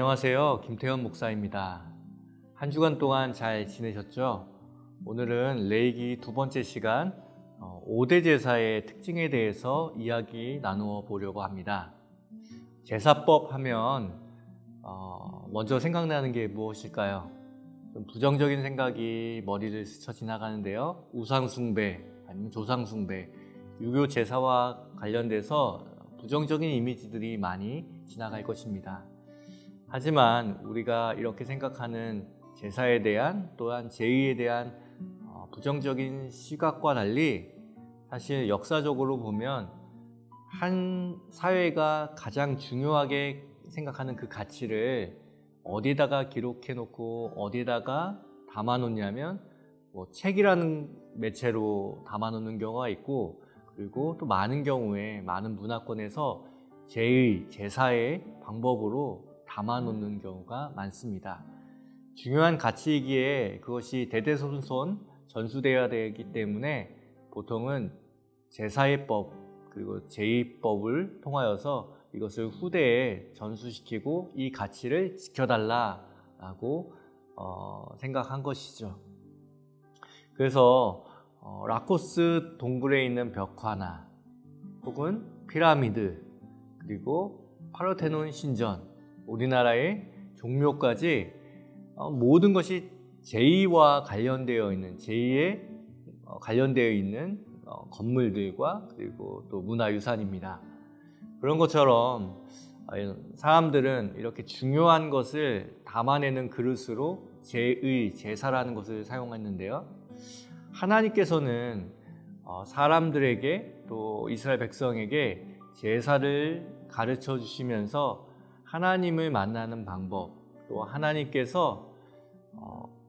안녕하세요. 김태현 목사입니다. 한 주간 동안 잘 지내셨죠? 오늘은 레위기 두 번째 시간 5대 제사의 특징에 대해서 이야기 나누어 보려고 합니다. 제사법 하면 먼저 생각나는 게 무엇일까요? 좀 부정적인 생각이 머리를 스쳐 지나가는데요. 우상숭배 아니면 조상숭배, 유교 제사와 관련돼서 부정적인 이미지들이 많이 지나갈 것입니다. 하지만 우리가 이렇게 생각하는 제사에 대한 또한 제의에 대한 부정적인 시각과 달리 사실 역사적으로 보면 한 사회가 가장 중요하게 생각하는 그 가치를 어디다가 기록해 놓고 어디다가 담아 놓냐면 책이라는 매체로 담아 놓는 경우가 있고, 그리고 또 많은 경우에 많은 문화권에서 제의, 제사의 방법으로 담아 놓는 경우가 많습니다. 중요한 가치이기에 그것이 대대손손 전수되어야 되기 때문에 보통은 제사의 법 그리고 제의법을 통하여서 이것을 후대에 전수시키고 이 가치를 지켜달라고 생각한 것이죠. 그래서 라코스 동굴에 있는 벽화나 혹은 피라미드, 그리고 파르테논 신전, 우리나라의 종묘까지 모든 것이 제의와 관련되어 있는, 제의에 관련되어 있는 건물들과 그리고 또 문화유산입니다. 그런 것처럼 사람들은 이렇게 중요한 것을 담아내는 그릇으로 제의, 제사라는 것을 사용했는데요. 하나님께서는 사람들에게 또 이스라엘 백성에게 제사를 가르쳐 주시면서 하나님을 만나는 방법, 또 하나님께서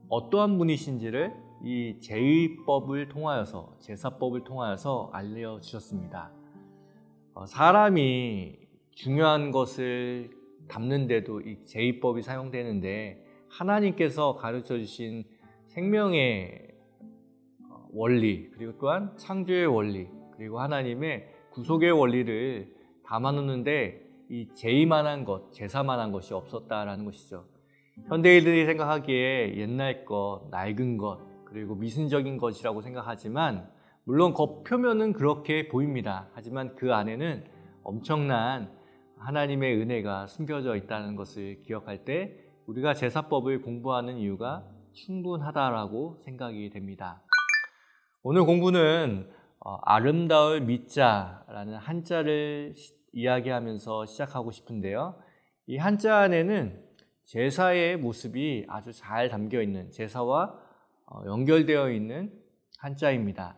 어떠한 분이신지를 이 제의법을 통하여서, 제사법을 통하여서 알려주셨습니다. 사람이 중요한 것을 담는데도 이 제의법이 사용되는데, 하나님께서 가르쳐 주신 생명의 원리, 그리고 또한 창조의 원리, 그리고 하나님의 구속의 원리를 담아놓는데 이 제의만한 것, 제사만한 것이 없었다라는 것이죠. 현대인들이 생각하기에 옛날 것, 낡은 것, 그리고 미신적인 것이라고 생각하지만, 물론 겉표면은 그렇게 보입니다. 하지만 그 안에는 엄청난 하나님의 은혜가 숨겨져 있다는 것을 기억할 때 우리가 제사법을 공부하는 이유가 충분하다라고 생각이 됩니다. 오늘 공부는 아름다울 미자라는 한자를 이야기하면서 시작하고 싶은데요. 이 한자 안에는 제사의 모습이 아주 잘 담겨 있는, 제사와 연결되어 있는 한자입니다.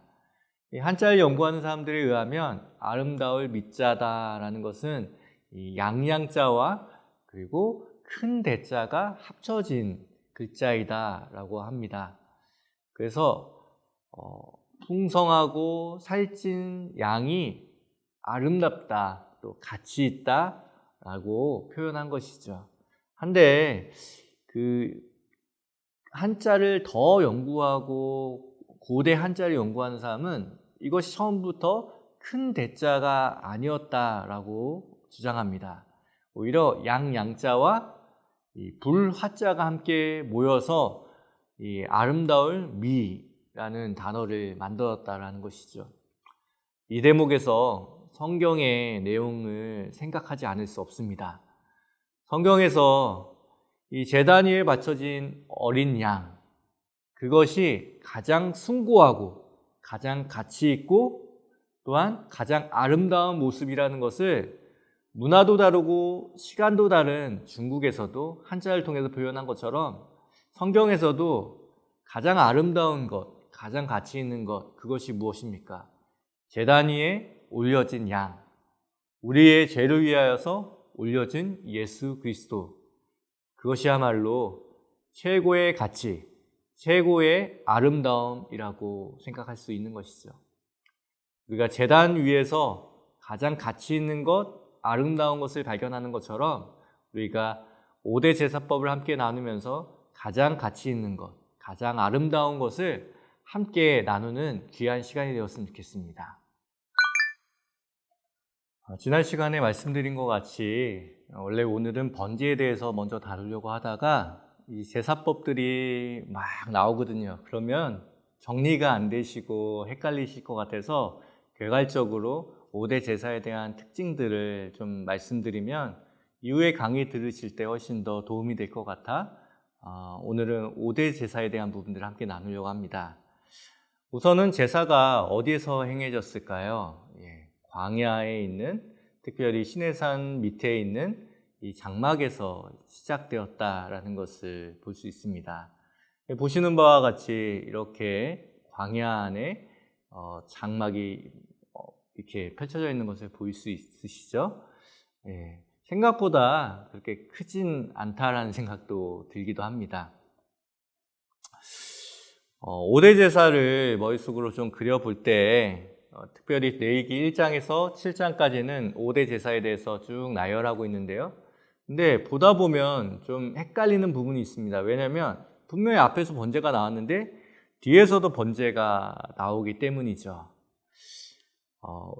이 한자를 연구하는 사람들에 의하면 아름다울 미자다라는 것은 이 양양자와 그리고 큰 대자가 합쳐진 글자이다라고 합니다. 그래서 풍성하고 살찐 양이 아름답다, 또 가치 있다 라고 표현한 것이죠. 한데 그 한자를 더 연구하고 고대 한자를 연구하는 사람은 이것이 처음부터 큰 대자가 아니었다라고 주장합니다. 오히려 양자와 이 불화자가 함께 모여서 이 아름다울 미라는 단어를 만들었다라는 것이죠. 이 대목에서 성경의 내용을 생각하지 않을 수 없습니다. 성경에서 이 제단 위에 바쳐진 어린 양, 그것이 가장 숭고하고 가장 가치 있고 또한 가장 아름다운 모습이라는 것을 문화도 다르고 시간도 다른 중국에서도 한자를 통해서 표현한 것처럼 성경에서도 가장 아름다운 것, 가장 가치 있는 것, 그것이 무엇입니까? 제단 위에 올려진 양, 우리의 죄를 위하여서 올려진 예수 그리스도, 그것이야말로 최고의 가치, 최고의 아름다움이라고 생각할 수 있는 것이죠. 우리가 제단 위에서 가장 가치 있는 것, 아름다운 것을 발견하는 것처럼 우리가 5대 제사법을 함께 나누면서 가장 가치 있는 것, 가장 아름다운 것을 함께 나누는 귀한 시간이 되었으면 좋겠습니다. 지난 시간에 말씀드린 것 같이 원래 오늘은 번제에 대해서 먼저 다루려고 하다가 이 제사법들이 막 나오거든요. 그러면 정리가 안 되시고 헷갈리실 것 같아서 개괄적으로 5대 제사에 대한 특징들을 좀 말씀드리면 이후에 강의 들으실 때 훨씬 더 도움이 될 것 같아 오늘은 5대 제사에 대한 부분들을 함께 나누려고 합니다. 우선은 제사가 어디에서 행해졌을까요? 광야에 있는, 특별히 시내산 밑에 있는 이 장막에서 시작되었다라는 것을 볼 수 있습니다. 보시는 바와 같이 이렇게 광야 안에 장막이 이렇게 펼쳐져 있는 것을 보일 수 있으시죠? 생각보다 그렇게 크진 않다라는 생각도 들기도 합니다. 5대 제사를 머릿속으로 좀 그려볼 때 특별히 레위기 1장에서 7장까지는 5대 제사에 대해서 쭉 나열하고 있는데요. 근데 보다 보면 좀 헷갈리는 부분이 있습니다. 왜냐하면 분명히 앞에서 번제가 나왔는데 뒤에서도 번제가 나오기 때문이죠.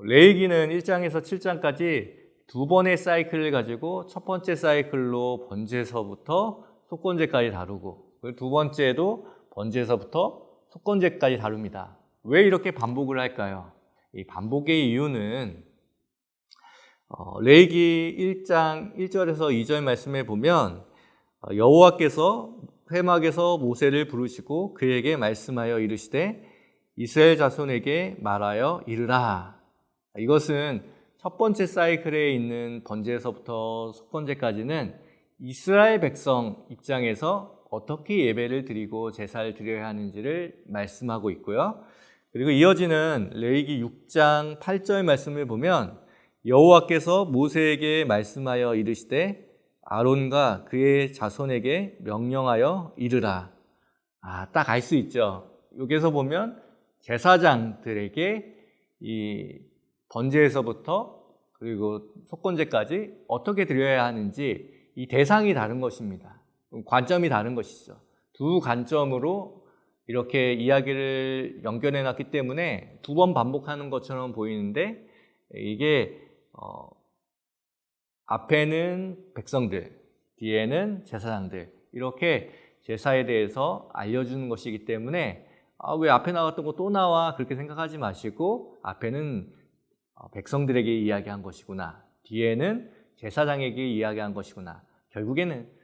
레위기는 1장에서 7장까지 두 번의 사이클을 가지고 첫 번째 사이클로 번제서부터 속건제까지 다루고 두 번째도 번제서부터 속건제까지 다룹니다. 왜 이렇게 반복을 할까요? 이 반복의 이유는 레위기 1장 1절에서 2절 말씀에 보면 여호와께서 회막에서 모세를 부르시고 그에게 말씀하여 이르시되 이스라엘 자손에게 말하여 이르라. 이것은 첫 번째 사이클에 있는 번제에서부터 속건제까지는 이스라엘 백성 입장에서 어떻게 예배를 드리고 제사를 드려야 하는지를 말씀하고 있고요. 그리고 이어지는 레위기 6장 8절 말씀을 보면 여호와께서 모세에게 말씀하여 이르시되 아론과 그의 자손에게 명령하여 이르라. 딱 알 수 있죠. 여기서 보면 제사장들에게 이 번제에서부터 그리고 속건제까지 어떻게 드려야 하는지 이 대상이 다른 것입니다. 관점이 다른 것이죠. 두 관점으로 이렇게 이야기를 연결해 놨기 때문에 두 번 반복하는 것처럼 보이는데 이게 앞에는 백성들, 뒤에는 제사장들 이렇게 제사에 대해서 알려주는 것이기 때문에 왜 앞에 나왔던 거 또 나와 그렇게 생각하지 마시고 앞에는 백성들에게 이야기한 것이구나, 뒤에는 제사장에게 이야기한 것이구나, 결국에는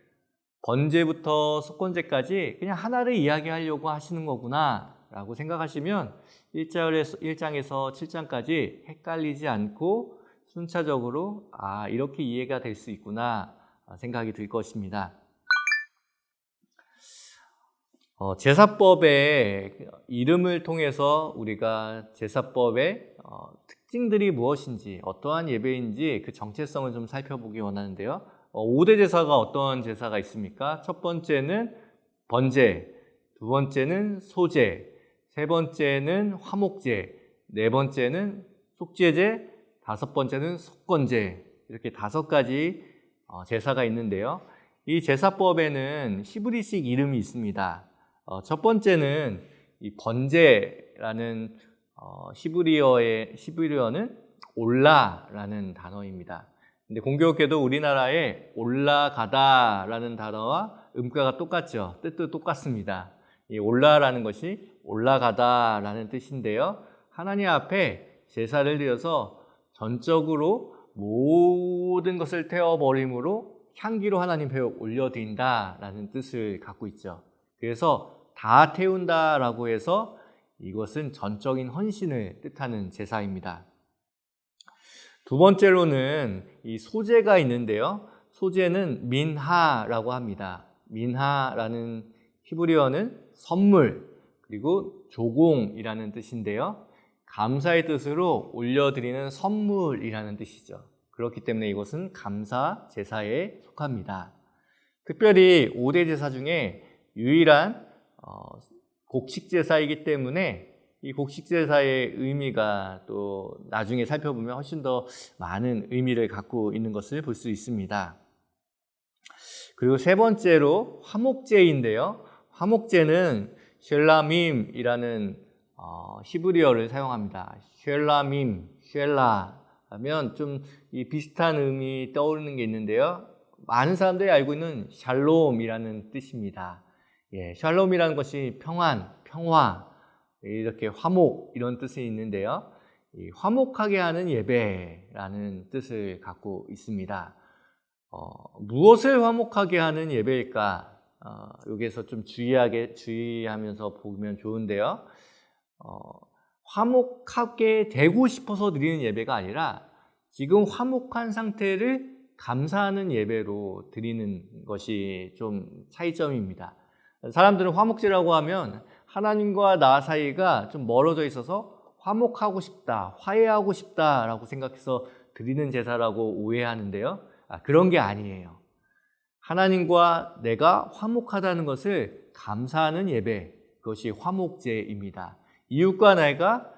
번제부터 속건제까지 그냥 하나를 이야기하려고 하시는 거구나 라고 생각하시면 1장에서 7장까지 헷갈리지 않고 순차적으로 이렇게 이해가 될 수 있구나 생각이 들 것입니다. 제사법의 이름을 통해서 우리가 제사법의 특징들이 무엇인지, 어떠한 예배인지 그 정체성을 좀 살펴보기 원하는데요. 5대 제사가 어떤 제사가 있습니까? 첫 번째는 번제, 두 번째는 소제, 세 번째는 화목제, 네 번째는 속죄제, 다섯 번째는 속건제, 이렇게 5가지 제사가 있는데요. 이 제사법에는 히브리식 이름이 있습니다. 첫 번째는 이 번제라는 히브리어는 올라라는 단어입니다. 근데 공교롭게도 우리나라에 올라가다라는 단어와 음가가 똑같죠. 뜻도 똑같습니다. 이 올라라는 것이 올라가다라는 뜻인데요. 하나님 앞에 제사를 드려서 전적으로 모든 것을 태워버림으로 향기로 하나님 앞에 올려드린다라는 뜻을 갖고 있죠. 그래서 다 태운다라고 해서 이것은 전적인 헌신을 뜻하는 제사입니다. 두 번째로는 이 소제가 있는데요. 소제는 민하라고 합니다. 민하라는 히브리어는 선물, 그리고 조공이라는 뜻인데요. 감사의 뜻으로 올려드리는 선물이라는 뜻이죠. 그렇기 때문에 이것은 감사 제사에 속합니다. 특별히 5대 제사 중에 유일한 곡식 제사이기 때문에 이 곡식 제사의 의미가 또 나중에 살펴보면 훨씬 더 많은 의미를 갖고 있는 것을 볼 수 있습니다. 그리고 세 번째로 화목제인데요. 화목제는 쉘라밈이라는 히브리어를 사용합니다. 쉘라밈, 쉘라 하면 좀 이 비슷한 의미 떠오르는 게 있는데요. 많은 사람들이 알고 있는 샬롬이라는 뜻입니다. 예, 샬롬이라는 것이 평안, 평화, 이렇게 화목 이런 뜻이 있는데요. 이 화목하게 하는 예배라는 뜻을 갖고 있습니다. 무엇을 화목하게 하는 예배일까? 여기에서 좀 주의하면서 보면 좋은데요. 화목하게 되고 싶어서 드리는 예배가 아니라 지금 화목한 상태를 감사하는 예배로 드리는 것이 좀 차이점입니다. 사람들은 화목제라고 하면 하나님과 나 사이가 좀 멀어져 있어서 화목하고 싶다, 화해하고 싶다라고 생각해서 드리는 제사라고 오해하는데요. 그런 게 아니에요. 하나님과 내가 화목하다는 것을 감사하는 예배, 그것이 화목제입니다. 이웃과 내가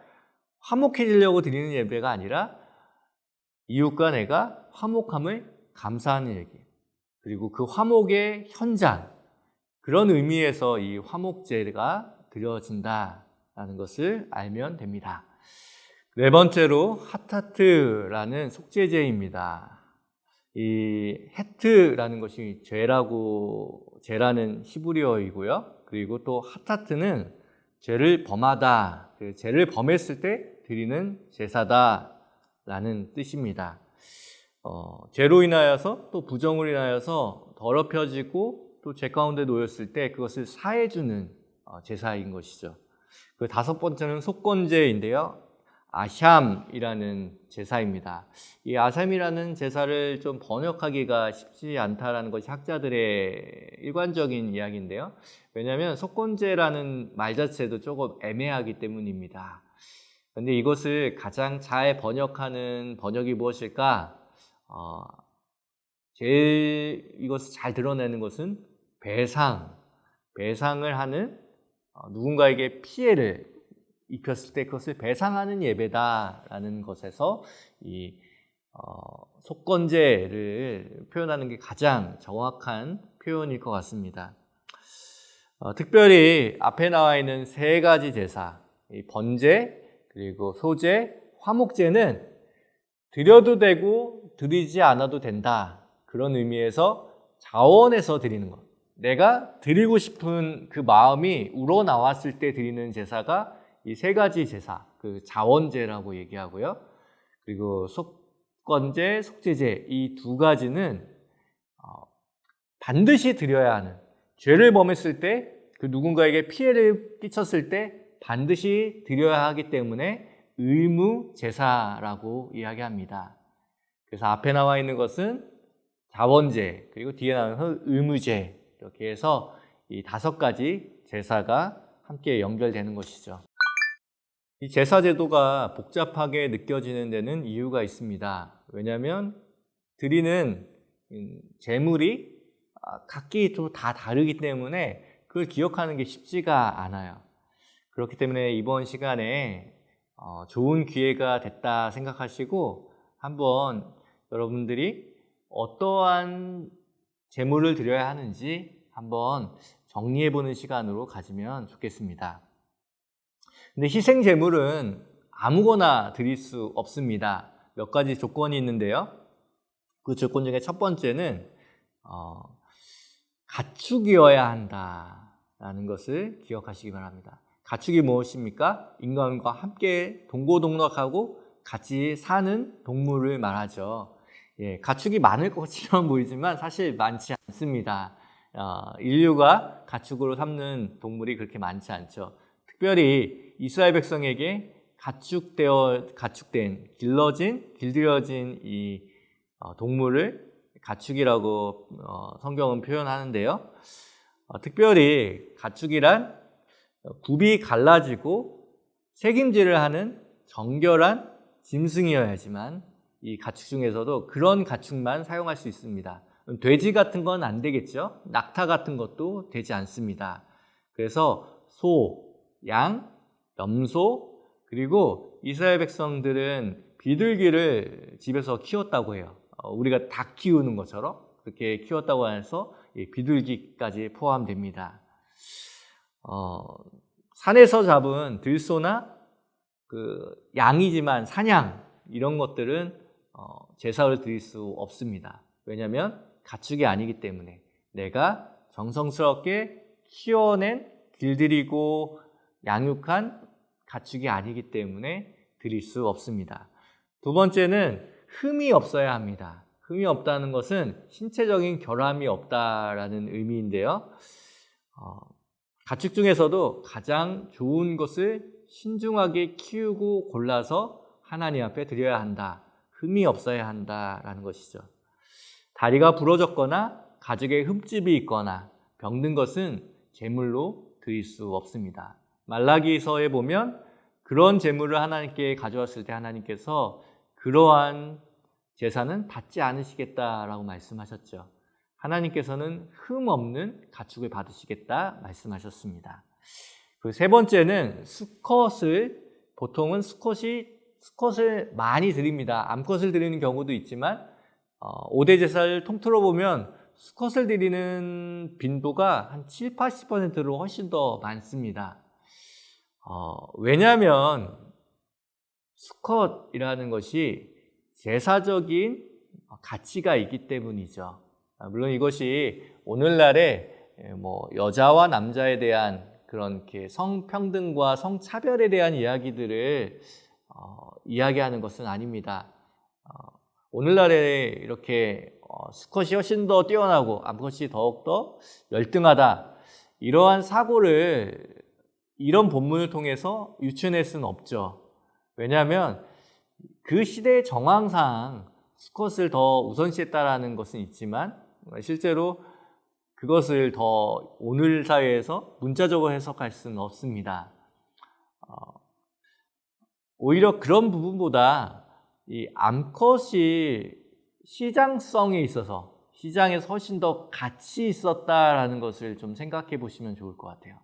화목해지려고 드리는 예배가 아니라 이웃과 내가 화목함을 감사하는 얘기, 그리고 그 화목의 현장, 그런 의미에서 이 화목제가 드려진다라는 것을 알면 됩니다. 네 번째로 하타트라는 속죄제입니다. 이 헤트라는 것이 죄라는 히브리어이고요. 그리고 또 하타트는 죄를 범하다, 죄를 범했을 때 드리는 제사다라는 뜻입니다. 죄로 인하여서 또 부정으로 인하여서 더럽혀지고 또 죄 가운데 놓였을 때 그것을 사해주는 제사인 것이죠. 그 다섯 번째는 속건제인데요. 아샴이라는 제사입니다. 이 아샴이라는 제사를 좀 번역하기가 쉽지 않다라는 것이 학자들의 일관적인 이야기인데요. 왜냐하면 속건제라는 말 자체도 조금 애매하기 때문입니다. 그런데 이것을 가장 잘 번역하는 번역이 무엇일까? 제일 이것을 잘 드러내는 것은 배상을 하는, 누군가에게 피해를 입혔을 때 그것을 배상하는 예배다라는 것에서 이 속건제를 표현하는 게 가장 정확한 표현일 것 같습니다. 특별히 앞에 나와 있는 세 가지 제사, 이 번제, 그리고 소제, 화목제는 드려도 되고 드리지 않아도 된다, 그런 의미에서 자원해서 드리는 것, 내가 드리고 싶은 그 마음이 우러나왔을 때 드리는 제사가 이 세 가지 제사, 그 자원제라고 얘기하고요. 그리고 속건제, 속죄제, 이 두 가지는 반드시 드려야 하는, 죄를 범했을 때, 그 누군가에게 피해를 끼쳤을 때 반드시 드려야 하기 때문에 의무 제사라고 이야기합니다. 그래서 앞에 나와 있는 것은 자원제, 그리고 뒤에 나오는 것은 의무제, 이렇게 해서 이 다섯 가지 제사가 함께 연결되는 것이죠. 이 제사 제도가 복잡하게 느껴지는 데는 이유가 있습니다. 왜냐하면 드리는 제물이 각기 또 다 다르기 때문에 그걸 기억하는 게 쉽지가 않아요. 그렇기 때문에 이번 시간에 좋은 기회가 됐다 생각하시고 한번 여러분들이 어떠한 제물을 드려야 하는지 한번 정리해보는 시간으로 가지면 좋겠습니다. 근데 희생 제물은 아무거나 드릴 수 없습니다. 몇 가지 조건이 있는데요. 그 조건 중에 첫 번째는 가축이어야 한다라는 것을 기억하시기 바랍니다. 가축이 무엇입니까? 인간과 함께 동고동락하고 같이 사는 동물을 말하죠. 예, 가축이 많을 것처럼 보이지만 사실 많지 않습니다. 인류가 가축으로 삼는 동물이 그렇게 많지 않죠. 특별히 이스라엘 백성에게 가축된, 길들여진 이 동물을 가축이라고 성경은 표현하는데요. 특별히 가축이란 굽이 갈라지고 책임질을 하는 정결한 짐승이어야지만 이 가축 중에서도 그런 가축만 사용할 수 있습니다. 돼지 같은 건 안 되겠죠. 낙타 같은 것도 되지 않습니다. 그래서 소, 양, 염소, 그리고 이스라엘 백성들은 비둘기를 집에서 키웠다고 해요. 우리가 닭 키우는 것처럼 그렇게 키웠다고 해서 비둘기까지 포함됩니다. 산에서 잡은 들소나 그 양이지만 사냥, 이런 것들은 제사를 드릴 수 없습니다. 왜냐하면 가축이 아니기 때문에 내가 정성스럽게 키워낸 길들이고 양육한 가축이 아니기 때문에 드릴 수 없습니다. 두 번째는 흠이 없어야 합니다. 흠이 없다는 것은 신체적인 결함이 없다라는 의미인데요. 가축 중에서도 가장 좋은 것을 신중하게 키우고 골라서 하나님 앞에 드려야 한다. 흠이 없어야 한다라는 것이죠. 다리가 부러졌거나 가죽에 흠집이 있거나 병든 것은 제물로 드릴 수 없습니다. 말라기서에 보면 그런 제물을 하나님께 가져왔을 때 하나님께서 그러한 제사는 받지 않으시겠다라고 말씀하셨죠. 하나님께서는 흠 없는 가축을 받으시겠다 말씀하셨습니다. 그 세 번째는 보통은 수컷을 많이 드립니다. 암컷을 드리는 경우도 있지만 5대 제사를 통틀어 보면 수컷을 드리는 빈도가 한 7, 80%로 훨씬 더 많습니다. 왜냐하면 수컷이라는 것이 제사적인 가치가 있기 때문이죠. 물론 이것이 오늘날의 여자와 남자에 대한 그런 이렇게 성평등과 성차별에 대한 이야기들을 이야기하는 것은 아닙니다. 오늘날에 이렇게 수컷이 훨씬 더 뛰어나고 암컷이 더욱더 열등하다, 이러한 사고를 이런 본문을 통해서 유추해낼 수는 없죠. 왜냐하면 그 시대의 정황상 수컷을 더 우선시했다라는 것은 있지만 실제로 그것을 더 오늘 사회에서 문자적으로 해석할 수는 없습니다. 오히려 그런 부분보다 이 암컷이 시장성에 있어서 시장에서 훨씬 더 가치 있었다라는 것을 좀 생각해 보시면 좋을 것 같아요.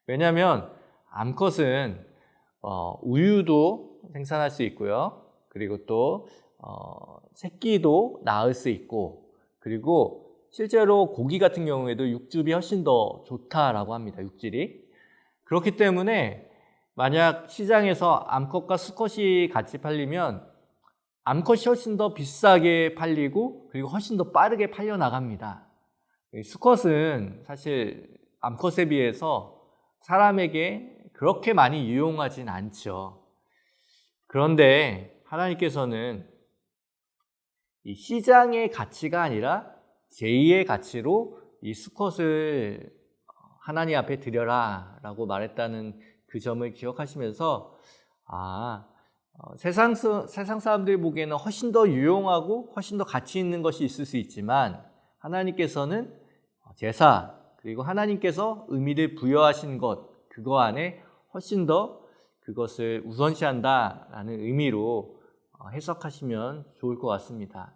왜냐하면 암컷은 우유도 생산할 수 있고요. 그리고 또 새끼도 낳을 수 있고, 그리고 실제로 고기 같은 경우에도 육즙이 훨씬 더 좋다라고 합니다. 육질이. 그렇기 때문에 만약 시장에서 암컷과 수컷이 같이 팔리면 암컷이 훨씬 더 비싸게 팔리고 그리고 훨씬 더 빠르게 팔려 나갑니다. 수컷은 사실 암컷에 비해서 사람에게 그렇게 많이 유용하진 않죠. 그런데 하나님께서는 이 시장의 가치가 아니라 제2의 가치로 이 수컷을 하나님 앞에 드려라 라고 말했다는 그 점을 기억하시면서 세상 사람들이 보기에는 훨씬 더 유용하고 훨씬 더 가치 있는 것이 있을 수 있지만 하나님께서는 제사, 그리고 하나님께서 의미를 부여하신 것, 그거 안에 훨씬 더 그것을 우선시한다라는 의미로 해석하시면 좋을 것 같습니다.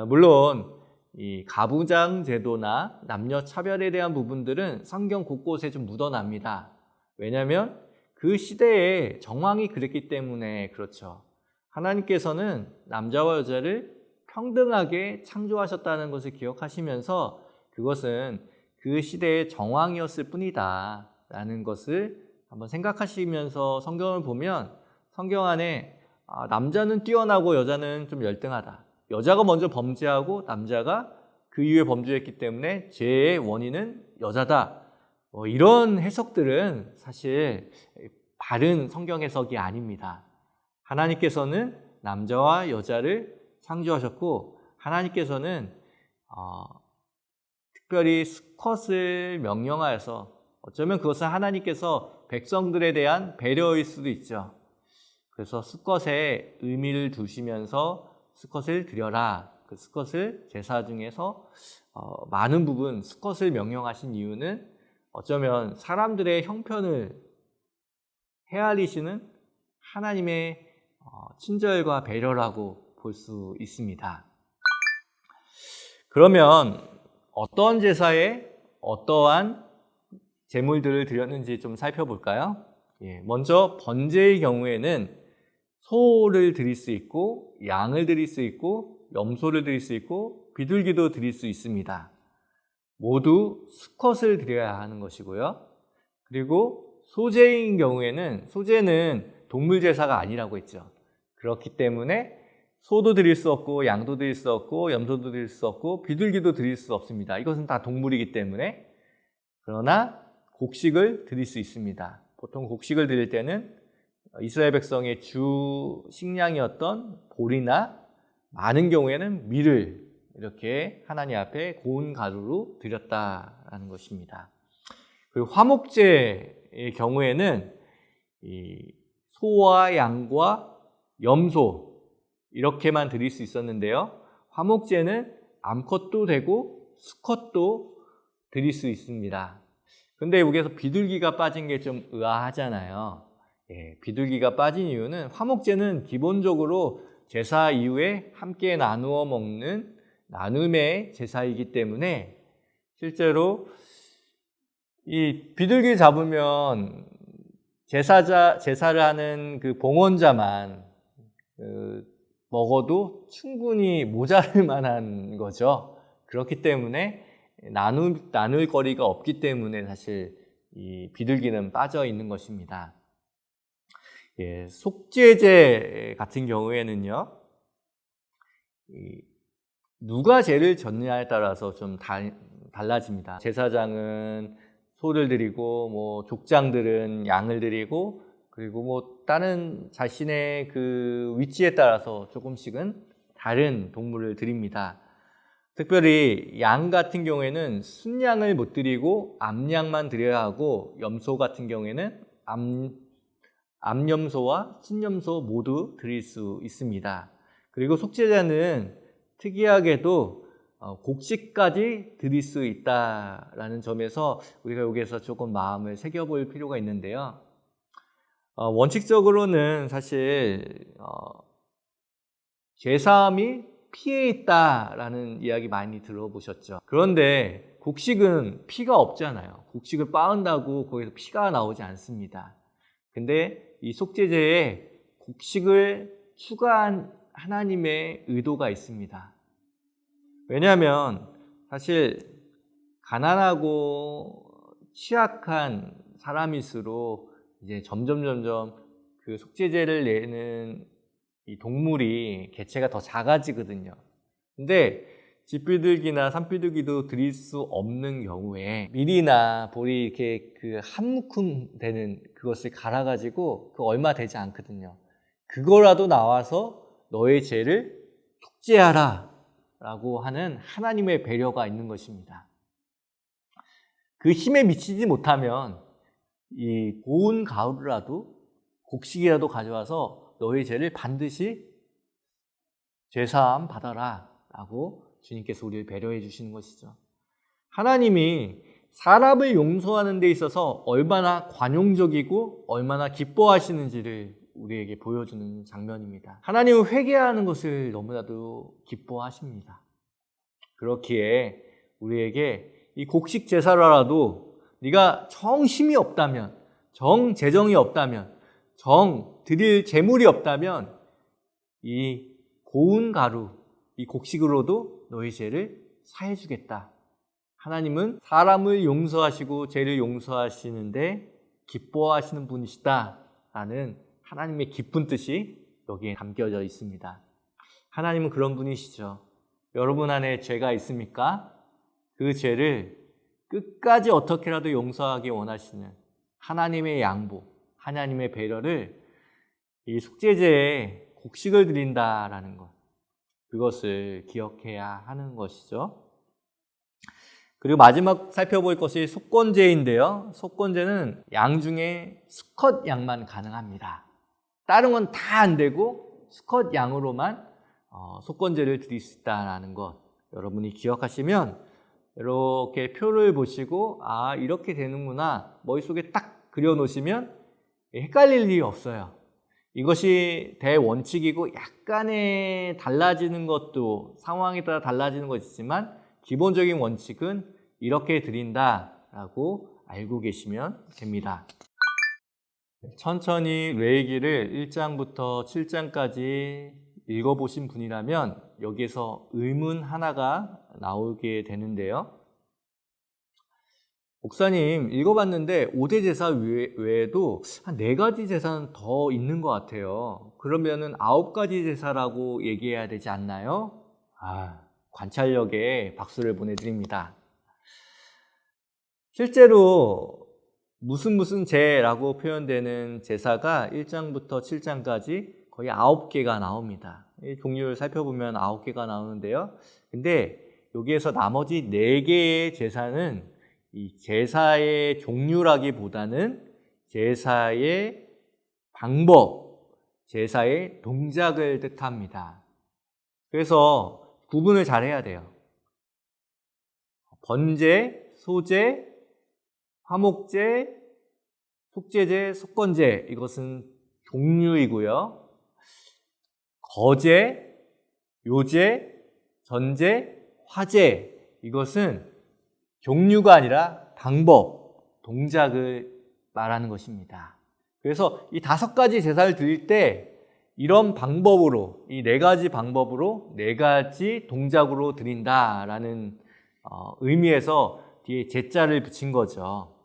물론 이 가부장 제도나 남녀 차별에 대한 부분들은 성경 곳곳에 좀 묻어납니다. 왜냐하면 그 시대의 정황이 그랬기 때문에 그렇죠. 하나님께서는 남자와 여자를 평등하게 창조하셨다는 것을 기억하시면서 그것은 그 시대의 정황이었을 뿐이다 라는 것을 한번 생각하시면서 성경을 보면 성경 안에 남자는 뛰어나고 여자는 좀 열등하다, 여자가 먼저 범죄하고 남자가 그 이후에 범죄했기 때문에 죄의 원인은 여자다, 이런 해석들은 사실 바른 성경 해석이 아닙니다. 하나님께서는 남자와 여자를 창조하셨고 하나님께서는 특별히 수컷을 명령하여서, 어쩌면 그것은 하나님께서 백성들에 대한 배려일 수도 있죠. 그래서 수컷에 의미를 두시면서 수컷을 드려라, 그 수컷을 제사 중에서 많은 부분 수컷을 명령하신 이유는 어쩌면 사람들의 형편을 헤아리시는 하나님의 친절과 배려라고 볼 수 있습니다. 그러면 어떤 제사에 어떠한 제물들을 드렸는지 좀 살펴볼까요? 먼저 번제의 경우에는 소를 드릴 수 있고 양을 드릴 수 있고 염소를 드릴 수 있고 비둘기도 드릴 수 있습니다. 모두 수컷을 드려야 하는 것이고요. 그리고 소제인 경우에는, 소제는 동물 제사가 아니라고 했죠. 그렇기 때문에 소도 드릴 수 없고 양도 드릴 수 없고 염소도 드릴 수 없고 비둘기도 드릴 수 없습니다. 이것은 다 동물이기 때문에. 그러나 곡식을 드릴 수 있습니다. 보통 곡식을 드릴 때는 이스라엘 백성의 주 식량이었던 보리나 많은 경우에는 밀을 이렇게 하나님 앞에 고운 가루로 드렸다라는 것입니다. 그리고 화목제의 경우에는 이 소와 양과 염소 이렇게만 드릴 수 있었는데요. 화목제는 암컷도 되고 수컷도 드릴 수 있습니다. 근데 여기에서 비둘기가 빠진 게 좀 의아하잖아요. 비둘기가 빠진 이유는 화목제는 기본적으로 제사 이후에 함께 나누어 먹는 나눔의 제사이기 때문에 실제로 이 비둘기 잡으면 제사를 하는 그 봉헌자만 먹어도 충분히 모자랄 만한 거죠. 그렇기 때문에 나눌 거리가 없기 때문에 사실 이 비둘기는 빠져 있는 것입니다. 속죄제 같은 경우에는요, 누가 죄를 졌느냐에 따라서 좀 달라집니다. 제사장은 소를 드리고, 뭐 족장들은 양을 드리고, 그리고 뭐 다른 자신의 그 위치에 따라서 조금씩은 다른 동물을 드립니다. 특별히 양 같은 경우에는 순양을 못 드리고 암양만 드려야 하고, 염소 같은 경우에는 암염소와 순염소 모두 드릴 수 있습니다. 그리고 속죄제는 특이하게도 곡식까지 드릴 수 있다라는 점에서 우리가 여기에서 조금 마음을 새겨볼 필요가 있는데요. 원칙적으로는 사실 죄사함이 피에 있다라는 이야기 많이 들어보셨죠. 그런데 곡식은 피가 없잖아요. 곡식을 빻은다고 거기서 피가 나오지 않습니다. 근데 이 속죄제에 곡식을 추가한 하나님의 의도가 있습니다. 왜냐하면 사실 가난하고 취약한 사람일수록 이제 점점 그 속죄제를 내는 이 동물이 개체가 더 작아지거든요. 근데 집비둘기나 산비둘기도 드릴 수 없는 경우에 밀이나 보리 이렇게 그 한 묶음 되는 그것을 갈아가지고 그 얼마 되지 않거든요. 그거라도 나와서 너의 죄를 속죄하라 라고 하는 하나님의 배려가 있는 것입니다. 그 힘에 미치지 못하면 이 고운 가루라도 곡식이라도 가져와서 너의 죄를 반드시 죄사함 받아라 라고 주님께서 우리를 배려해 주시는 것이죠. 하나님이 사람을 용서하는 데 있어서 얼마나 관용적이고 얼마나 기뻐하시는지를 우리에게 보여주는 장면입니다. 하나님은 회개하는 것을 너무나도 기뻐하십니다. 그렇기에 우리에게 이 곡식 제사라도 네가 정 힘이 없다면, 정 재정이 없다면, 정 드릴 재물이 없다면 이 고운 가루, 이 곡식으로도 너희 죄를 사해 주겠다. 하나님은 사람을 용서하시고 죄를 용서하시는데 기뻐하시는 분이시다 라는 하나님의 깊은 뜻이 여기에 담겨져 있습니다. 하나님은 그런 분이시죠. 여러분 안에 죄가 있습니까? 그 죄를 끝까지 어떻게라도 용서하기 원하시는 하나님의 양보, 하나님의 배려를 이 속죄제에 곡식을 드린다라는 것, 그것을 기억해야 하는 것이죠. 그리고 마지막 살펴볼 것이 속건제인데요. 속건제는 양 중에 수컷 양만 가능합니다. 다른 건 다 안 되고 수컷 양으로만 속건제를 드릴 수 있다는 것, 여러분이 기억하시면 이렇게 표를 보시고 아 이렇게 되는구나 머릿속에 딱 그려놓으시면 헷갈릴 일이 없어요. 이것이 대원칙이고 약간의 달라지는 것도 상황에 따라 달라지는 것이 있지만 기본적인 원칙은 이렇게 드린다라고 알고 계시면 됩니다. 천천히 레위기를 1장부터 7장까지 읽어보신 분이라면 여기에서 의문 하나가 나오게 되는데요. 목사님 읽어봤는데 5대 제사 외에도 한 4가지 제사는 더 있는 것 같아요. 그러면은 9가지 제사라고 얘기해야 되지 않나요? 관찰력에 박수를 보내드립니다. 실제로 무슨 제라고 표현되는 제사가 1장부터 7장까지 거의 9개가 나옵니다. 이 종류를 살펴보면 9개가 나오는데요. 근데 여기에서 나머지 4개의 제사는 이 제사의 종류라기보다는 제사의 방법, 제사의 동작을 뜻합니다. 그래서 구분을 잘 해야 돼요. 번제, 소제, 화목제, 속죄제, 속건제, 이것은 종류이고요. 거제, 요제, 전제, 화제, 이것은 종류가 아니라 방법, 동작을 말하는 것입니다. 그래서 이 5가지 제사를 드릴 때 이런 방법으로, 이 4가지 방법으로 4가지 동작으로 드린다라는 의미에서 뒤에 제자를 붙인 거죠.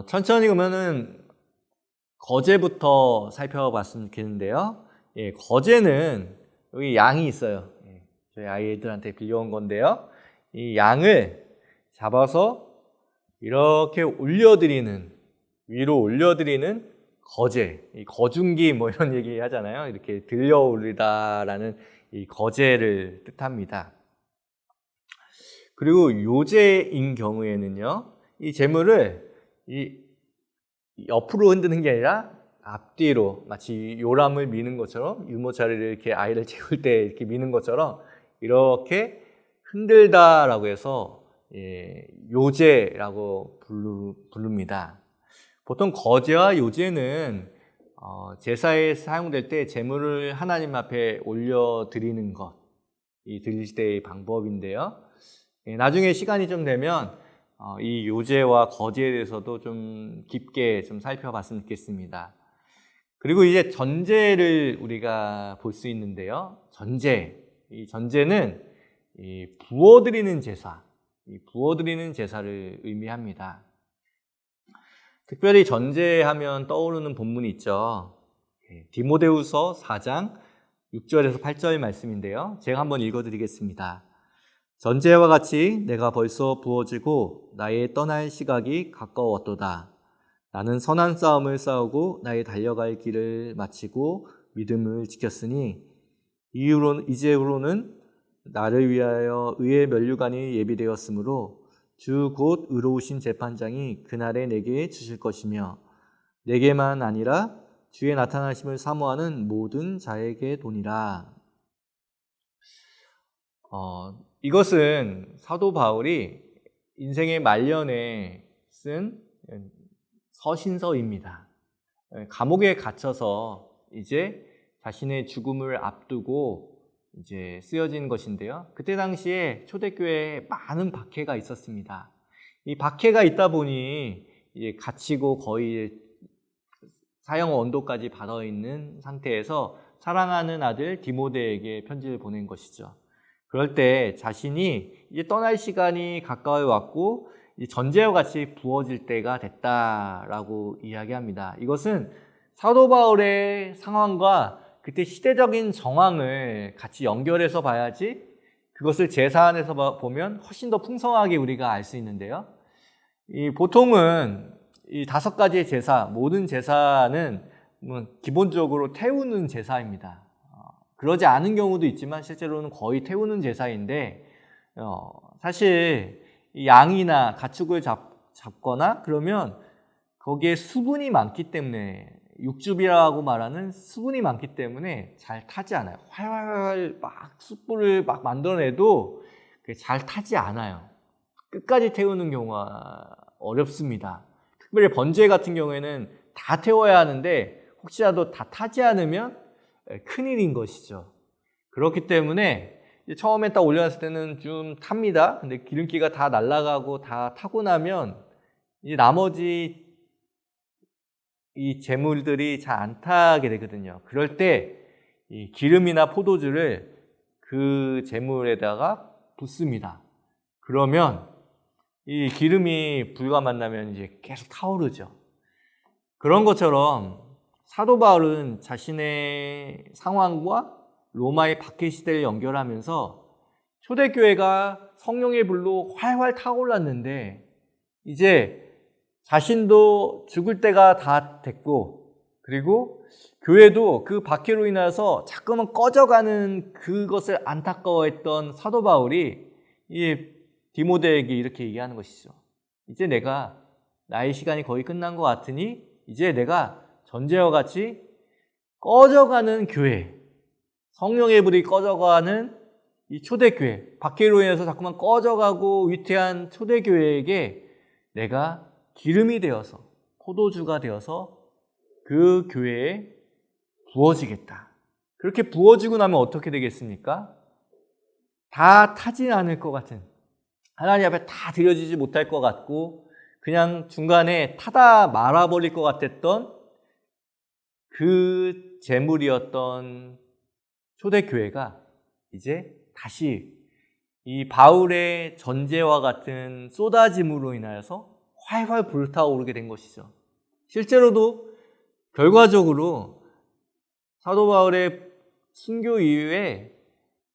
천천히 그러면은 거제부터 살펴봤으면 좋겠는데요. 거제는 여기 양이 있어요. 저희 아이들한테 빌려온 건데요. 이 양을 잡아서 이렇게 올려드리는, 위로 올려드리는 거제, 이 거중기 뭐 이런 얘기 하잖아요. 이렇게 들려 올리다라는 이 거제를 뜻합니다. 그리고 요제인 경우에는요, 이 재물을 이 옆으로 흔드는 게 아니라 앞뒤로, 마치 요람을 미는 것처럼, 유모차를 이렇게 아이를 재울 때 이렇게 미는 것처럼 이렇게 흔들다라고 해서 요제라고 부릅니다. 보통 거제와 요제는 제사에 사용될 때 제물을 하나님 앞에 올려드리는 것, 이 드릴 때의 방법인데요. 나중에 시간이 좀 되면 이 요제와 거제에 대해서도 좀 깊게 좀 살펴봤으면 좋겠습니다. 그리고 이제 전제를 우리가 볼 수 있는데요. 이 전제는 이 부어드리는 제사, 이 부어드리는 제사를 의미합니다. 특별히 전제하면 떠오르는 본문이 있죠. 디모데후서 4장 6절에서 8절 말씀인데요. 제가 한번 읽어드리겠습니다. 전제와 같이 내가 벌써 부어지고 나의 떠날 시각이 가까웠도다. 나는 선한 싸움을 싸우고 나의 달려갈 길을 마치고 믿음을 지켰으니 이제후로는 나를 위하여 의의 면류관이 예비되었으므로 주 곧 의로우신 재판장이 그날에 내게 주실 것이며 내게만 아니라 주의 나타나심을 사모하는 모든 자에게 도니라. 이것은 사도 바울이 인생의 말년에 쓴 서신서입니다. 감옥에 갇혀서 이제 자신의 죽음을 앞두고 이제 쓰여진 것인데요. 그때 당시에 초대교회에 많은 박해가 있었습니다. 이 박해가 있다 보니 이제 갇히고 거의 사형 언도까지 받아 있는 상태에서 사랑하는 아들 디모데에게 편지를 보낸 것이죠. 그럴 때 자신이 이제 떠날 시간이 가까이 왔고 전제와 같이 부어질 때가 됐다라고 이야기합니다. 이것은 사도 바울의 상황과 그때 시대적인 정황을 같이 연결해서 봐야지 그것을 제사 안에서 보면 훨씬 더 풍성하게 우리가 알 수 있는데요. 보통은 이 5가지의 제사, 모든 제사는 기본적으로 태우는 제사입니다. 그러지 않은 경우도 있지만 실제로는 거의 태우는 제사인데 사실 이 양이나 가축을 잡거나 그러면 거기에 수분이 많기 때문에 육즙이라고 말하는 수분이 많기 때문에 잘 타지 않아요. 활활 막 숯불을 막 만들어내도 잘 타지 않아요. 끝까지 태우는 경우가 어렵습니다. 특별히 번제 같은 경우에는 다 태워야 하는데 혹시라도 다 타지 않으면 큰일인 것이죠. 그렇기 때문에 처음에 딱 올려놨을 때는 좀 탑니다. 근데 기름기가 다 날아가고 다 타고 나면 이제 나머지 이 재물들이 잘 안 타게 되거든요. 그럴 때 이 기름이나 포도주를 그 재물에다가 붓습니다. 그러면 이 기름이 불과 만나면 이제 계속 타오르죠. 그런 것처럼 사도 바울은 자신의 상황과 로마의 박해 시대를 연결하면서 초대교회가 성령의 불로 활활 타올랐는데 이제 자신도 죽을 때가 다 됐고, 그리고 교회도 그 박해로 인해서 자꾸만 꺼져가는 그것을 안타까워했던 사도 바울이 이 디모데에게 이렇게 얘기하는 것이죠. 이제 내가 나의 시간이 거의 끝난 것 같으니 이제 내가 전제와 같이 꺼져가는 교회, 성령의 불이 꺼져가는 이 초대교회, 박해로 인해서 자꾸만 꺼져가고 위태한 초대교회에게 내가 기름이 되어서, 포도주가 되어서 그 교회에 부어지겠다. 그렇게 부어지고 나면 어떻게 되겠습니까? 다 타진 않을 것 같은, 하나님 앞에 다 드려지지 못할 것 같고 그냥 중간에 타다 말아버릴 것 같았던 그 재물이었던 초대교회가 이제 다시 이 바울의 전제와 같은 쏟아짐으로 인하여서 활활 불타오르게 된 것이죠. 실제로도 결과적으로 사도 바울의 순교 이후에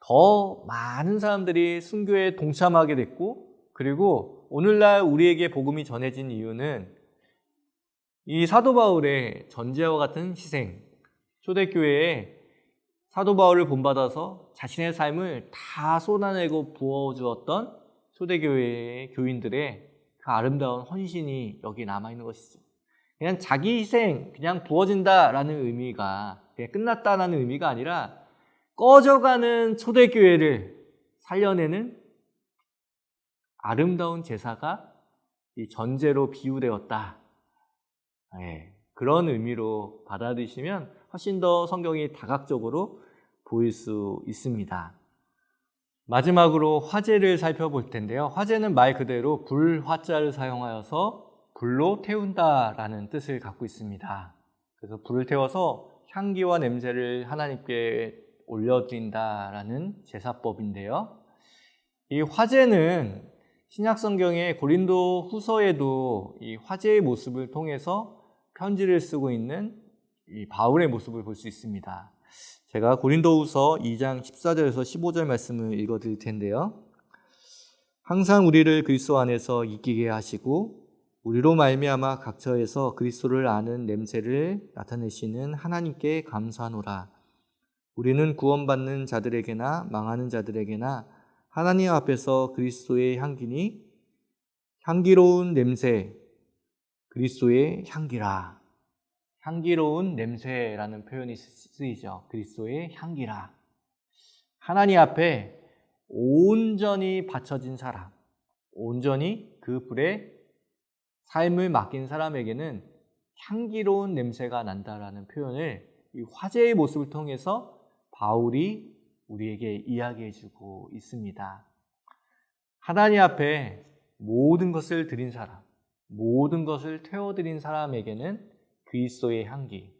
더 많은 사람들이 순교에 동참하게 됐고, 그리고 오늘날 우리에게 복음이 전해진 이유는 이 사도 바울의 전제와 같은 희생, 초대교회에 사도 바울을 본받아서 자신의 삶을 다 쏟아내고 부어주었던 초대교회의 교인들의 그 아름다운 헌신이 여기 남아있는 것이죠. 그냥 자기 희생, 그냥 부어진다라는 의미가, 그냥 끝났다라는 의미가 아니라 꺼져가는 초대교회를 살려내는 아름다운 제사가 이 전제로 비유되었다. 그런 의미로 받아들이시면 훨씬 더 성경이 다각적으로 보일 수 있습니다. 마지막으로 화재를 살펴볼 텐데요. 화재는 말 그대로 불화자를 사용하여서 불로 태운다라는 뜻을 갖고 있습니다. 그래서 불을 태워서 향기와 냄새를 하나님께 올려드린다라는 제사법인데요. 이 화재는 신약 성경의 고린도 후서에도 이 화재의 모습을 통해서 편지를 쓰고 있는 이 바울의 모습을 볼 수 있습니다. 제가 고린도후서 2장 14절에서 15절 말씀을 읽어드릴 텐데요. 항상 우리를 그리스도 안에서 이기게 하시고 우리로 말미암아 각처에서 그리스도를 아는 냄새를 나타내시는 하나님께 감사하노라. 우리는 구원받는 자들에게나 망하는 자들에게나 하나님 앞에서 그리스도의 향기니 향기로운 냄새, 그리스도의 향기라. 향기로운 냄새라는 표현이 쓰이죠. 그리스도의 향기라. 하나님 앞에 온전히 바쳐진 사람, 온전히 그 불에 삶을 맡긴 사람에게는 향기로운 냄새가 난다라는 표현을 이 화제의 모습을 통해서 바울이 우리에게 이야기해주고 있습니다. 하나님 앞에 모든 것을 드린 사람, 모든 것을 태워드린 사람에게는 그리스도의 향기.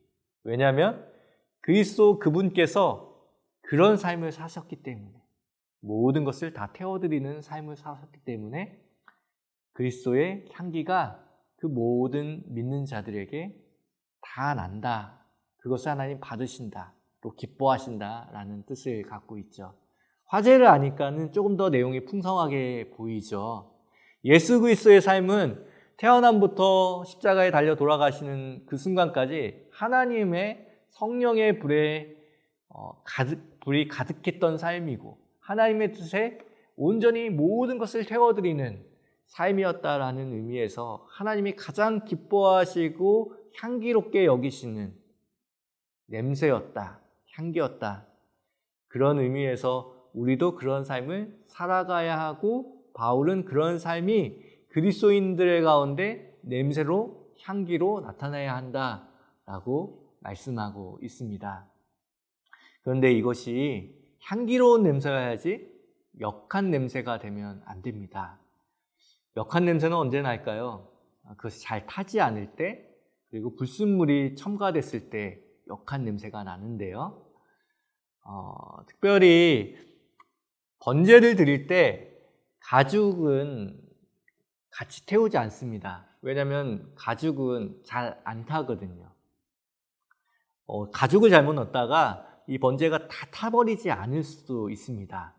왜냐하면 그리스도 그분께서 그런 삶을 사셨기 때문에, 모든 것을 다 태워드리는 삶을 사셨기 때문에 그리스도의 향기가 그 모든 믿는 자들에게 다 난다. 그것을 하나님 받으신다. 또 기뻐하신다라는 뜻을 갖고 있죠. 화제를 아니까는 조금 더 내용이 풍성하게 보이죠. 예수 그리스도의 삶은 태어남부터 십자가에 달려 돌아가시는 그 순간까지 하나님의 성령의 불에 불이 가득했던 삶이고 하나님의 뜻에 온전히 모든 것을 태워드리는 삶이었다라는 의미에서 하나님이 가장 기뻐하시고 향기롭게 여기시는 냄새였다, 향기였다. 그런 의미에서 우리도 그런 삶을 살아가야 하고 바울은 그런 삶이 그리스도인들의 가운데 냄새로, 향기로 나타나야 한다라고 말씀하고 있습니다. 그런데 이것이 향기로운 냄새여야지 역한 냄새가 되면 안 됩니다. 역한 냄새는 언제 날까요? 그것이 잘 타지 않을 때, 그리고 불순물이 첨가됐을 때 역한 냄새가 나는데요. 특별히 번제를 드릴 때 같이 태우지 않습니다. 왜냐하면 가죽은 잘 안 타거든요. 가죽을 잘못 넣었다가 이 번제가 다 타버리지 않을 수도 있습니다.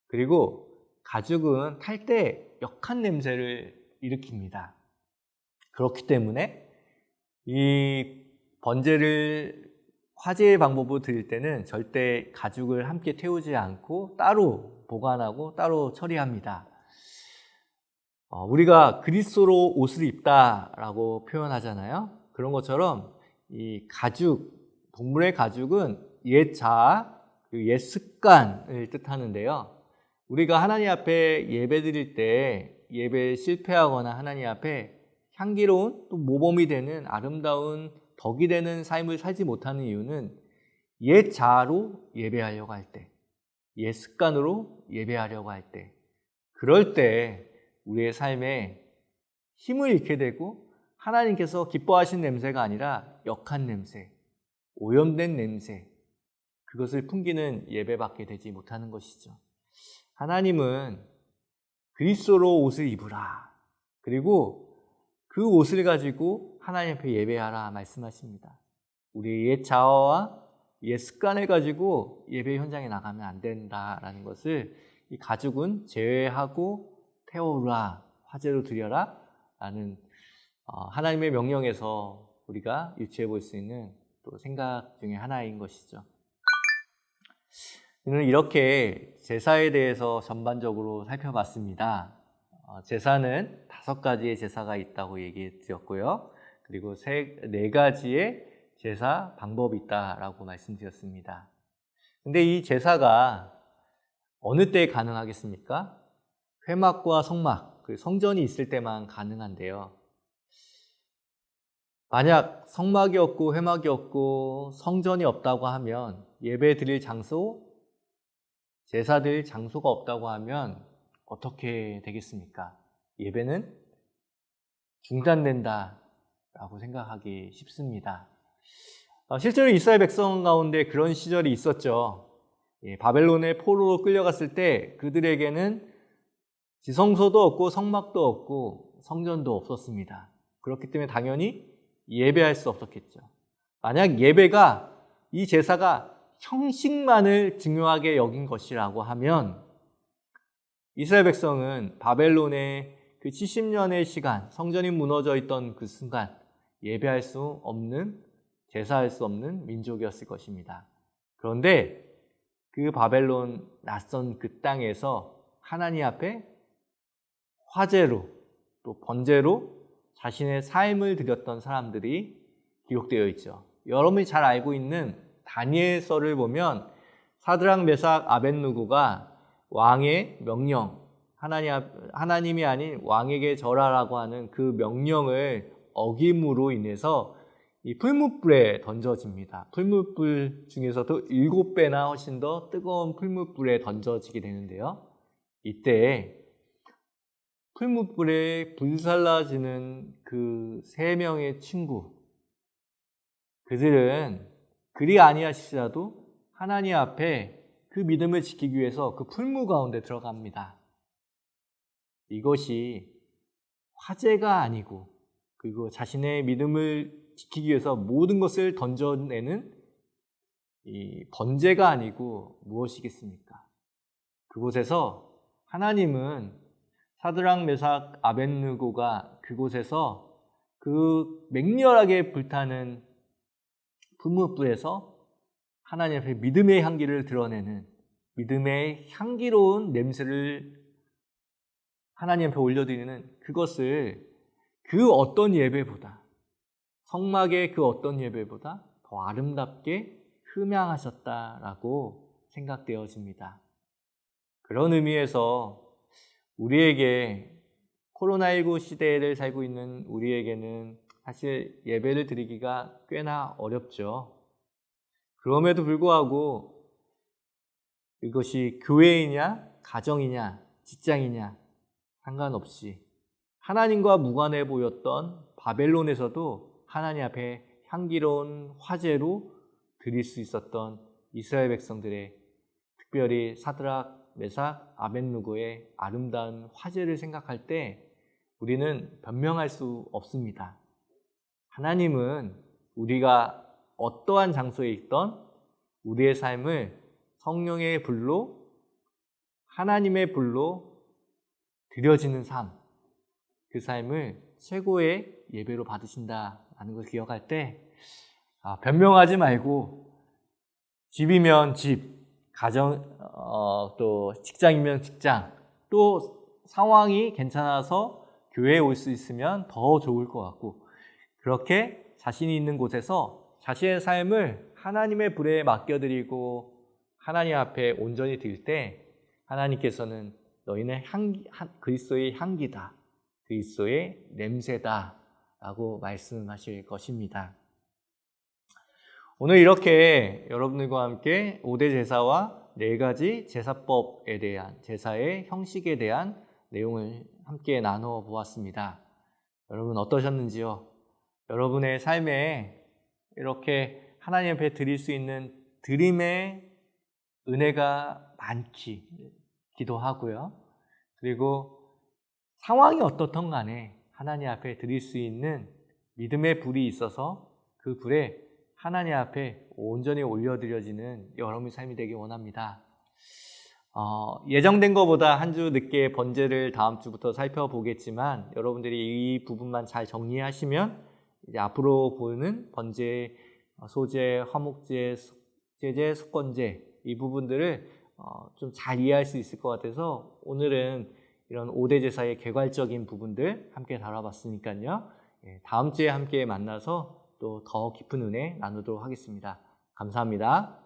그리고 가죽은 탈 때 역한 냄새를 일으킵니다. 그렇기 때문에 이 번제를 화제의 방법으로 드릴 때는 절대 가죽을 함께 태우지 않고 따로 보관하고 따로 처리합니다. 우리가 그리스도로 옷을 입다라고 표현하잖아요. 그런 것처럼 이 가죽, 동물의 가죽은 옛 자아, 옛 습관을 뜻하는데요. 우리가 하나님 앞에 예배 드릴 때 예배에 실패하거나 하나님 앞에 향기로운 또 모범이 되는 아름다운 덕이 되는 삶을 살지 못하는 이유는 옛 자아로 예배하려고 할 때, 옛 습관으로 예배하려고 할 때, 그럴 때 우리의 삶에 힘을 잃게 되고 하나님께서 기뻐하신 냄새가 아니라 역한 냄새, 오염된 냄새, 그것을 풍기는 예배받게 되지 못하는 것이죠. 하나님은 그리스도로 옷을 입으라. 그리고 그 옷을 가지고 하나님 앞에 예배하라 말씀하십니다. 우리의 옛 자아와 옛 습관을 가지고 예배 현장에 나가면 안 된다라는 것을 이 가죽은 제외하고 태우라, 화제로 드려라 라는 하나님의 명령에서 우리가 유추해 볼 수 있는 또 생각 중에 하나인 것이죠. 오늘 이렇게 제사에 대해서 전반적으로 살펴봤습니다. 제사는 5가지의 제사가 있다고 얘기해 드렸고요. 그리고 4가지의 제사 방법이 있다라고 말씀드렸습니다. 근데 이 제사가 어느 때 가능하겠습니까? 회막과 성막, 성전이 있을 때만 가능한데요. 만약 성막이 없고 회막이 없고 성전이 없다고 하면 예배 드릴 장소, 제사 드릴 장소가 없다고 하면 어떻게 되겠습니까? 예배는 중단된다라고 생각하기 쉽습니다. 실제로 이스라엘 백성 가운데 그런 시절이 있었죠. 바벨론의 포로로 끌려갔을 때 그들에게는 지성소도 없고 성막도 없고 성전도 없었습니다. 그렇기 때문에 당연히 예배할 수 없었겠죠. 만약 예배가, 이 제사가 형식만을 중요하게 여긴 것이라고 하면 이스라엘 백성은 바벨론의 그 70년의 시간, 성전이 무너져 있던 그 순간 예배할 수 없는, 제사할 수 없는 민족이었을 것입니다. 그런데 그 바벨론 낯선 그 땅에서 하나님 앞에 화제로 또 번제로 자신의 삶을 드렸던 사람들이 기록되어 있죠. 여러분이 잘 알고 있는 다니엘서를 보면 사드락, 메삭, 아벳느고가 왕의 명령, 하나님이 아닌 왕에게 절하라고 하는 그 명령을 어김으로 인해서 이 풀무불에 던져집니다. 풀무불 중에서도 7배나 훨씬 더 뜨거운 풀무불에 던져지게 되는데요. 이때 풀무불에 불살라지는 그 3명의 친구, 그들은 그리 아니하시더라도 하나님 앞에 그 믿음을 지키기 위해서 그 풀무 가운데 들어갑니다. 이것이 화제가 아니고, 그리고 자신의 믿음을 지키기 위해서 모든 것을 던져내는 이 번제가 아니고 무엇이겠습니까? 그곳에서 하나님은 사드락, 메삭, 아벳느고가 그곳에서 그 맹렬하게 불타는 풀무불에서 하나님 앞에 믿음의 향기를 드러내는, 믿음의 향기로운 냄새를 하나님 앞에 올려드리는 그것을 그 어떤 예배보다, 성막의 그 어떤 예배보다 더 아름답게 흠양하셨다라고 생각되어집니다. 그런 의미에서 우리에게, 코로나19 시대를 살고 있는 우리에게는 사실 예배를 드리기가 꽤나 어렵죠. 그럼에도 불구하고 이것이 교회이냐, 가정이냐, 직장이냐 상관없이 하나님과 무관해 보였던 바벨론에서도 하나님 앞에 향기로운 화제로 드릴 수 있었던 이스라엘 백성들의, 특별히 사드락, 메삭, 아벳느고의 아름다운 화제를 생각할 때 우리는 변명할 수 없습니다. 하나님은 우리가 어떠한 장소에 있던 우리의 삶을 성령의 불로, 하나님의 불로 드려지는 삶, 그 삶을 최고의 예배로 받으신다는 걸 기억할 때 변명하지 말고 집이면 집, 또 직장이면 직장, 또 상황이 괜찮아서 교회에 올 수 있으면 더 좋을 것 같고, 그렇게 자신이 있는 곳에서 자신의 삶을 하나님의 불에 맡겨드리고 하나님 앞에 온전히 드릴 때 하나님께서는 너희는 그리스도의 향기다, 그리스도의 냄새다 라고 말씀하실 것입니다. 오늘 이렇게 여러분들과 함께 5대 제사와 4가지 제사법에 대한, 제사의 형식에 대한 내용을 함께 나누어 보았습니다. 여러분 어떠셨는지요? 여러분의 삶에 이렇게 하나님 앞에 드릴 수 있는 드림의 은혜가 많기 기도하고요. 그리고 상황이 어떻든 간에 하나님 앞에 드릴 수 있는 믿음의 불이 있어서 그 불에 하나님 앞에 온전히 올려드려지는 여러분의 삶이 되길 원합니다. 예정된 것보다 한 주 늦게 번제를 다음 주부터 살펴보겠지만 여러분들이 이 부분만 잘 정리하시면 이제 앞으로 보는 번제, 소제, 화목제, 속죄제, 속건제 이 부분들을 좀 잘 이해할 수 있을 것 같아서 오늘은 이런 5대 제사의 개괄적인 부분들 함께 다뤄봤으니까요. 다음 주에 함께 만나서 또 더 깊은 은혜 나누도록 하겠습니다. 감사합니다.